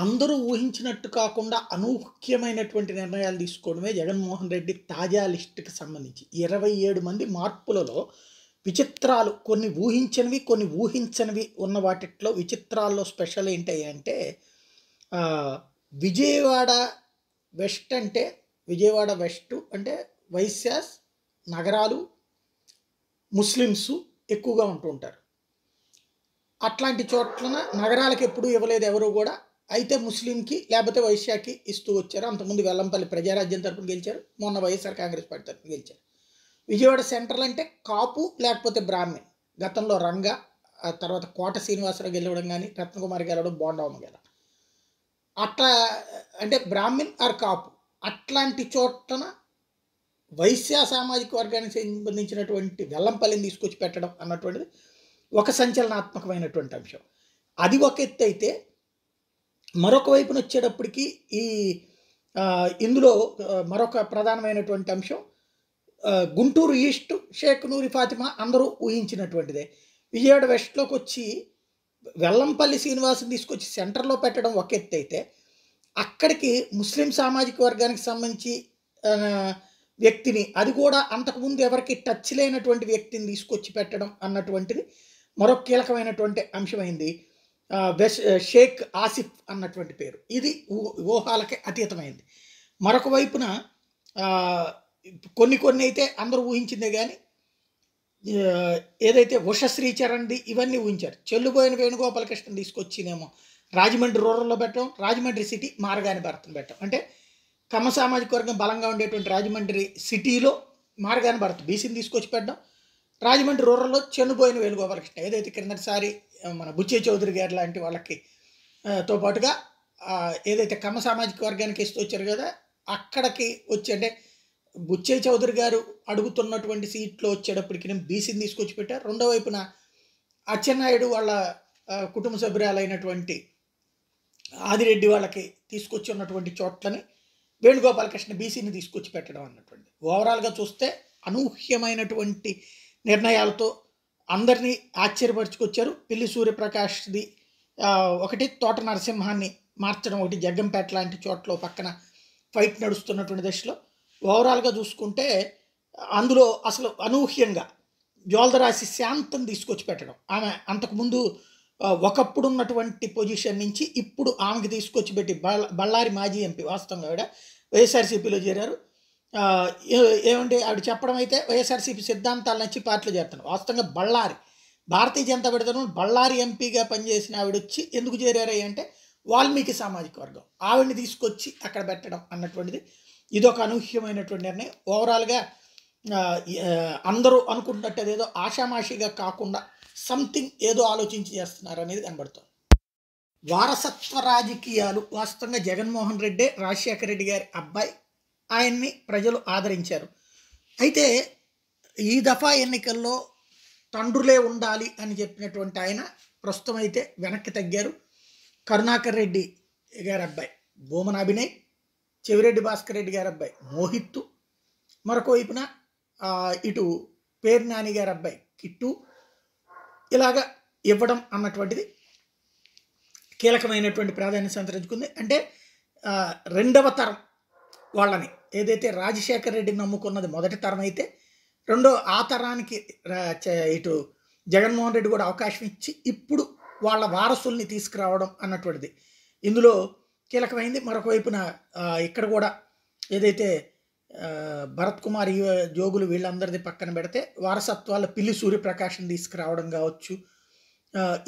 అందరూ ఊహించినట్టు కాకుండా అనూహ్యమైనటువంటి నిర్ణయాలు తీసుకోవడమే జగన్మోహన్ రెడ్డి తాజా లిస్టుకి సంబంధించి. 27 మంది మార్పులలో విచిత్రాలు కొన్ని ఊహించనివి, కొన్ని ఊహించనివి ఉన్న వాటిట్లో విచిత్రాల్లో స్పెషల్ ఏంటంటే ఆహ్, విజయవాడ విజయవాడ వెస్టు అంటే వైశ్యాస్, నగరాలు, ముస్లిమ్సు ఎక్కువగా ఉంటూ ఉంటారు. అట్లాంటి చోట్లన నగరాలకు ఎప్పుడూ ఇవ్వలేదు ఎవరు గూడా. అయితే ముస్లింకి లేపోతే వైశ్యాకి ఇస్తూ వచ్చారు. అంతకుముందు వెల్లంపల్లి ప్రజారాజ్యం తరపున గెలిచారు. మొన్న వైఎస్ఆర్ కాంగ్రెస్ పార్టీ తరపున గెలిచారు. విజయవాడ సెంట్రల్ అంటే కాపు లేకపోతే బ్రాహ్మిన్. గతంలో రంగ, ఆ తర్వాత కోట శ్రీనివాసరావు గెలవడం గానీ, రత్నకుమారి గెలవడం, బోండమ్మ గెలవడం. అట్లా అంటే బ్రాహ్మిన్ ఆర్ కాపు. అట్లాంటి చోట్లన వైశ్య సామాజిక వర్గానికి సంబంధించినటువంటి వెల్లంపల్లిని తీసుకొచ్చి పెట్టడం అన్నటువంటిది ఒక సంచలనాత్మకమైనటువంటి అంశం. అది ఒక ఎత్తైతే మరొక వైపున వచ్చేటప్పటికి ఈ ఇందులో మరొక ప్రధానమైనటువంటి అంశం గుంటూరు ఈస్ట్ షేక్ నూరి ఫాతిమా అందరూ ఊహించినటువంటిదే. విజయవాడ వెస్ట్లోకి వచ్చి వెల్లంపల్లి శ్రీనివాసుని తీసుకొచ్చి సెంటర్లో పెట్టడం ఒక ఎత్తైతే, అక్కడికి ముస్లిం సామాజిక వర్గానికి సంబంధించి వ్యక్తిని, అది కూడా అంతకుముందు ఎవరికి టచ్ లేనటువంటి వ్యక్తిని తీసుకొచ్చి పెట్టడం అన్నటువంటిది మరొక కీలకమైనటువంటి అంశమైంది. షేక్ ఆసిఫ్ అన్నటువంటి పేరు. ఇది ఊహాలకి అతీతమైంది. మరొక వైపున కొన్ని అయితే అందరూ ఊహించిందే కానీ ఏదైతే ఉషశ్రీచరణ్ది ఇవన్నీ ఊహించారు. చెల్లుబోయిన వేణుగోపాలకృష్ణని తీసుకొచ్చినేమో రాజమండ్రి రూరల్లో పెట్టడం, రాజమండ్రి సిటీ మార్గాని భరత్ని పెట్టడం. అంటే కమ్మ సామాజిక వర్గం బలంగా ఉండేటువంటి రాజమండ్రి సిటీలో మార్గాని భరత్ బీసీని తీసుకొచ్చి పెట్టడం, రాజమండ్రి రూరల్లో చెన్నుబోయిన వేణుగోపాలకృష్ణ ఏదైతే క్రిందటిసారి మన బుచ్చే చౌదరి గారు లాంటి వాళ్ళకి తో పాటుగా ఏదైతే కమ్మ సామాజిక వర్గానికి ఇస్తూ వచ్చారు కదా, అక్కడికి వచ్చి అంటే బుచ్చే చౌదరి గారు అడుగుతున్నటువంటి సీట్లో వచ్చేటప్పటికి బీసీని తీసుకొచ్చి పెట్టారు. రెండో వైపున అచ్చెన్నాయుడు వాళ్ళ కుటుంబ సభ్యురాలైనటువంటి ఆదిరెడ్డి వాళ్ళకి తీసుకొచ్చి ఉన్నటువంటి చోట్లని వేణుగోపాలకృష్ణ బీసీని తీసుకొచ్చి పెట్టడం అన్నటువంటి. ఓవరాల్గా చూస్తే అనూహ్యమైనటువంటి నిర్ణయాలతో అందరినీ ఆశ్చర్యపరుచుకొచ్చారు. పిల్లి సూర్యప్రకాష్ది ఒకటి, తోట నరసింహాన్ని మార్చడం ఒకటి, జగ్గంపేట లాంటి చోట్ల పక్కన ఫైట్ నడుస్తున్నటువంటి దశలో ఓవరాల్గా చూసుకుంటే అందులో అసలు అనూహ్యంగా జోల్దరాశి శాంతం తీసుకొచ్చి పెట్టడం. ఆమె అంతకుముందు ఒకప్పుడు ఉన్నటువంటి పొజిషన్ నుంచి ఇప్పుడు ఆమెకి తీసుకొచ్చి పెట్టి బళ్ళారి మాజీ ఎంపీ, వాస్తవంగా ఆవిడ వైఎస్ఆర్సీపీలో చేరారు. ఏమంటే ఆవిడ చెప్పడం అయితే వైఎస్ఆర్సీపీ సిద్ధాంతాలు నచ్చి పార్టీలో చేరుతాను. వాస్తవంగా బళ్ళారి భారతీయ జనతా పార్టీ తరఫున బళ్ళారి ఎంపీగా పనిచేసిన ఆవిడ వచ్చి ఎందుకు చేరారు అంటే వాల్మీకి సామాజిక వర్గం, ఆవిడని తీసుకొచ్చి అక్కడ పెట్టడం అన్నటువంటిది ఇదొక అనూహ్యమైనటువంటి నిర్ణయం. ఓవరాల్గా అందరూ అనుకుంటున్నట్టు అదేదో ఆషామాషిగా కాకుండా సంథింగ్ ఏదో ఆలోచించి చేస్తున్నారు అనేది కనబడుతుంది. వారసత్వ రాజకీయాలు వాస్తవంగా జగన్మోహన్ రెడ్డి రాజశేఖర రెడ్డి గారి అబ్బాయి, ఆయన్ని ప్రజలు ఆదరించారు. అయితే ఈ దఫా ఎన్నికల్లో తండ్రులే ఉండాలి అని చెప్పినటువంటి ఆయన ప్రస్తుతం అయితే వెనక్కి తగ్గారు. కరుణాకర్ రెడ్డి గారి అబ్బాయి భూమన అభినయ్, చెవిరెడ్డి భాస్కర్ రెడ్డి గారి అబ్బాయి మోహిత్తు, మరొక వైపున ఇటు పేరు నాని గారి అబ్బాయి కిట్టు, ఇలాగా ఇవ్వడం అన్నటువంటిది కీలకమైనటువంటి ప్రాధాన్యత సంతరించుకుంది. అంటే రెండవ తరం వాళ్ళని ఏదైతే రాజశేఖర రెడ్డిని నమ్ముకున్నది మొదటి తరం అయితే, ఆ తరానికి ఇటు జగన్మోహన్ రెడ్డి కూడా అవకాశం ఇచ్చి ఇప్పుడు వాళ్ళ వారసుల్ని తీసుకురావడం అన్నటువంటిది ఇందులో కీలకమైంది. మరొక వైపున ఇక్కడ కూడా ఏదైతే భరత్ కుమార్ జోగులు వీళ్ళందరిది పక్కన పెడితే వారసత్వాల పిల్లి సూర్యప్రకాశం తీసుకురావడం కావచ్చు,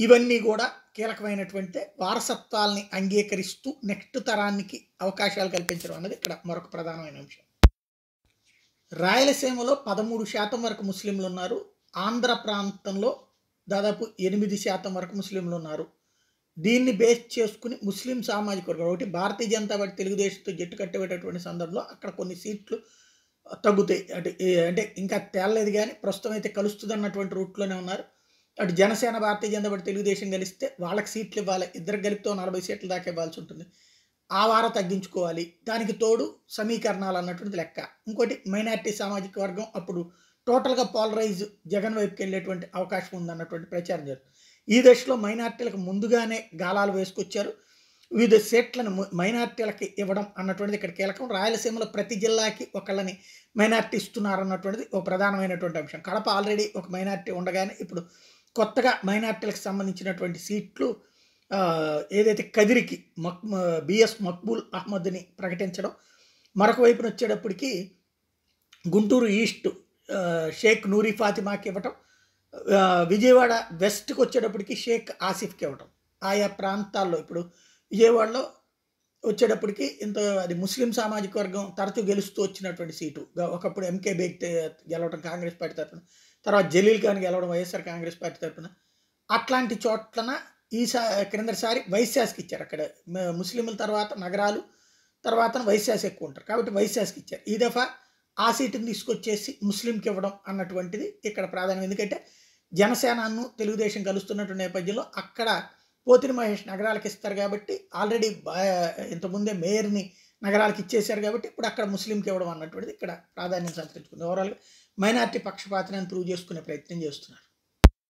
ఇవన్నీ కూడా కీలకమైనటువంటి వారసత్వాల్ని అంగీకరిస్తూ నెక్స్ట్ తరానికి అవకాశాలు కల్పించడం అన్నది ఇక్కడ మరొక ప్రధానమైన అంశం. రాయలసీమలో 13% వరకు ముస్లింలు ఉన్నారు. ఆంధ్ర ప్రాంతంలో దాదాపు 8% వరకు ముస్లింలు ఉన్నారు. దీన్ని బేస్ చేసుకుని ముస్లిం సామాజిక వర్గం ఒకటి భారతీయ జనతా పార్టీ తెలుగుదేశంతో జట్టు కట్టబెట్టేటువంటి సందర్భంలో అక్కడ కొన్ని సీట్లు తగ్గుతాయి. అంటే ఇంకా తేలలేదు కానీ ప్రస్తుతం అయితే కలుస్తుంది అన్నటువంటి రూట్లోనే ఉన్నారు. అటు జనసేన భారతీయ జనతా పార్టీ తెలుగుదేశం కలిస్తే వాళ్ళకి సీట్లు ఇవ్వాలి, ఇద్దరు కలిపితో 40 సీట్లు దాకా ఇవ్వాల్సి ఉంటుంది. ఆ వారం తగ్గించుకోవాలి. దానికి తోడు సమీకరణాలు అన్నటువంటిది లెక్క. ఇంకోటి మైనారిటీ సామాజిక వర్గం అప్పుడు టోటల్గా పోలరైజ్ జగన్ వైపుకి వెళ్ళేటువంటి అవకాశం ఉందన్నటువంటి ప్రచారం జరుగుతుంది. ఈ దశలో మైనార్టీలకు ముందుగానే గాలాలు వేసుకొచ్చారు. వివిధ సీట్లను మైనార్టీలకి ఇవ్వడం అన్నటువంటిది ఇక్కడ కీలకం. రాయలసీమలో ప్రతి జిల్లాకి ఒకళ్ళని మైనార్టీ ఇస్తున్నారన్నటువంటిది ఒక ప్రధానమైనటువంటి అంశం. కడప ఆల్రెడీ ఒక మైనార్టీ ఉండగానే ఇప్పుడు కొత్తగా మైనార్టీలకు సంబంధించినటువంటి సీట్లు ఏదైతే కదిరికి బిఎస్ మక్బూల్ అహ్మద్ని ప్రకటించడం, మరొక వైపున వచ్చేటప్పటికి గుంటూరు ఈస్ట్ షేక్ నూరి ఫాతిమాకి ఇవ్వటం, విజయవాడ వెస్ట్కి వచ్చేటప్పటికి షేక్ ఆసిఫ్కి ఇవ్వటం. ఆయా ప్రాంతాల్లో ఇప్పుడు విజయవాడలో వచ్చేటప్పటికి అది ముస్లిం సామాజిక వర్గం తరచూ గెలుస్తూ వచ్చినటువంటి సీటు. ఒకప్పుడు ఎంకే బేగ్ గెలవడం కాంగ్రెస్ పార్టీ తరఫున, తర్వాత జలీల్ ఖాన్ గెలవడం వైఎస్ఆర్ కాంగ్రెస్ పార్టీ తరఫున. అట్లాంటి చోట్లన క్రిందటిసారి వైశ్యాస్కి ఇచ్చారు. అక్కడ ముస్లింల తర్వాత నగరాలు, తర్వాత వైశ్యాస్ ఎక్కువ ఉంటారు కాబట్టి వైశ్యాస్కి ఇచ్చారు. ఈ దఫా ఆ సీటుని తీసుకొచ్చేసి ముస్లింకి ఇవ్వడం అన్నటువంటిది ఇక్కడ ప్రాధాన్యం. ఎందుకంటే జనసేనను తెలుగుదేశం కలుస్తున్నటువంటి నేపథ్యంలో అక్కడ పోతిని మహేష్ నగరాలకు ఇస్తారు కాబట్టి ఆల్రెడీ ఇంతకుముందే మేయర్ని నగరాలకు ఇచ్చేశారు కాబట్టి ఇప్పుడు అక్కడ ముస్లింకి ఇవ్వడం అన్నటువంటిది ఇక్కడ ప్రాధాన్యం సంతరించుకుంది. ఓవరాల్గా మైనార్టీ పక్షపాతిని ప్రూవ్ చేసుకునే ప్రయత్నం చేస్తున్నారు.